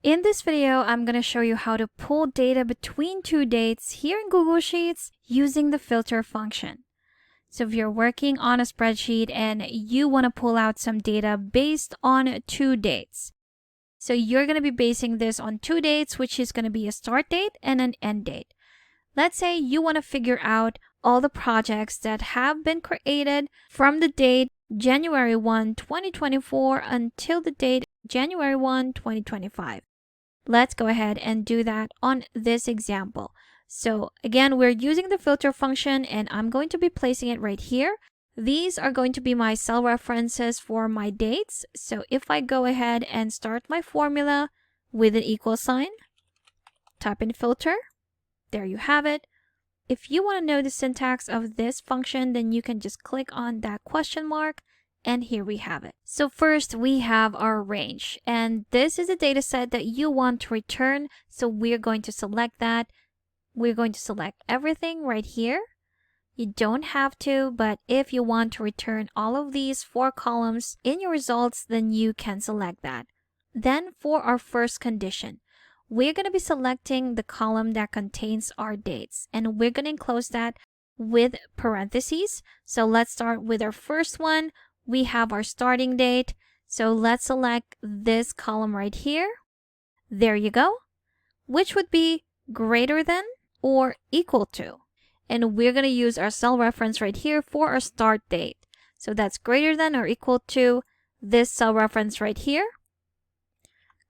In this video, I'm going to show you how to pull data between two dates here in Google Sheets using the filter function. So if you're working on a spreadsheet and you want to pull out some data based on two dates. So you're going to be basing this on two dates, which is going to be a start date and an end date. Let's say you want to figure out all the projects that have been created from the date January 1, 2024 until the date January 1, 2025. Let's go ahead and do that on this example. So again, we're using the filter function and I'm going to be placing it right here. These are going to be my cell references for my dates. So if I go ahead and start my formula with an equal sign, type in filter, there you have it. If you want to know the syntax of this function, then you can just click on that question mark. And here we have it. So first we have our range, and this is a data set that you want to return. So we're going to select that. We're going to select everything right here. You don't have to, but if you want to return all of these 4 columns in your results, then you can select that. Then for our first condition, we're going to be selecting the column that contains our dates, and we're going to enclose that with parentheses. So let's start with our first one. We have our starting date. So let's select this column right here. There you go. Which would be greater than or equal to. And we're going to use our cell reference right here for our start date. So that's greater than or equal to this cell reference right here.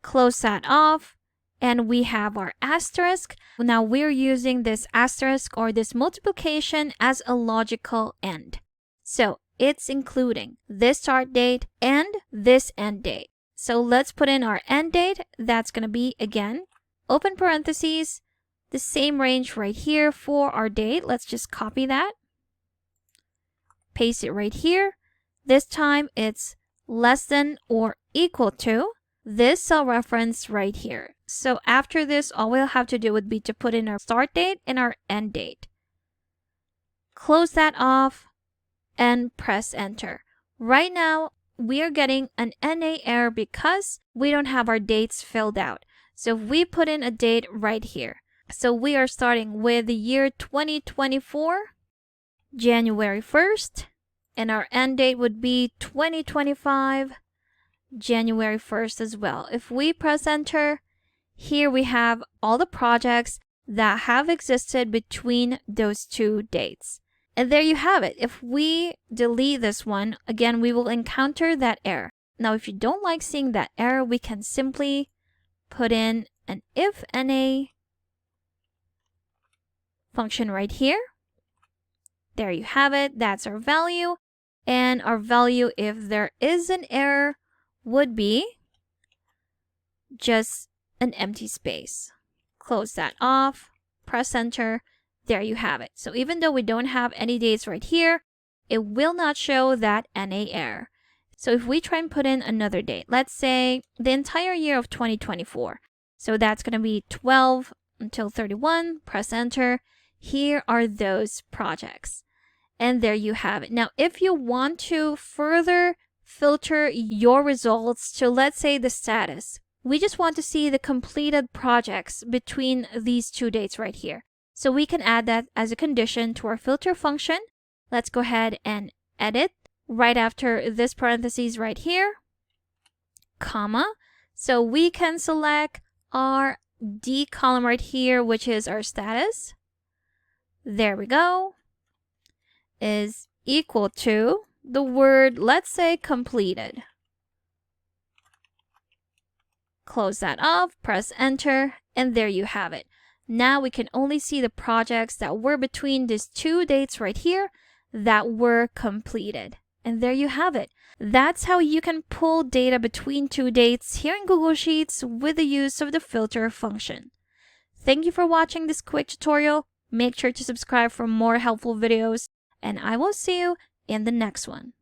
Close that off. And we have our asterisk. Now we're using this asterisk or this multiplication as a logical end. So it's including this start date and this end date. So let's put in our end date. That's going to be, again, open parentheses, the same range right here for our date. Let's just copy that. Paste it right here. This time it's less than or equal to this cell reference right here. So after this, all we'll have to do would be to put in our start date and our end date. Close that off and press enter. Right now, we are getting an NA error because we don't have our dates filled out. So if we put in a date right here. So we are starting with the year 2024, January 1st, and our end date would be 2025, January 1st as well. If we press enter, here we have all the projects that have existed between those two dates. And there you have it. If we delete this one, again, we will encounter that error. Now, if you don't like seeing that error, we can simply put in an if NA function right here. There you have it. That's our value. And our value, if there is an error, would be just an empty space. Close that off, press enter. There you have it. So even though we don't have any dates right here, it will not show that NA error. So if we try and put in another date, let's say the entire year of 2024. So that's going to be 12 until 31, press enter. Here are those projects. And there you have it. Now, if you want to further filter your results to, let's say, the status, we just want to see the completed projects between these two dates right here. So we can add that as a condition to our filter function. Let's go ahead and edit right after this parentheses right here, comma. So we can select our D column right here, which is our status. There we go. Is equal to the word, let's say, completed. Close that off, press enter, and there you have it. Now we can only see the projects that were between these two dates right here that were completed. And there you have it. That's how you can pull data between two dates here in Google Sheets with the use of the filter function. Thank you for watching this quick tutorial. Make sure to subscribe for more helpful videos, and I will see you in the next one.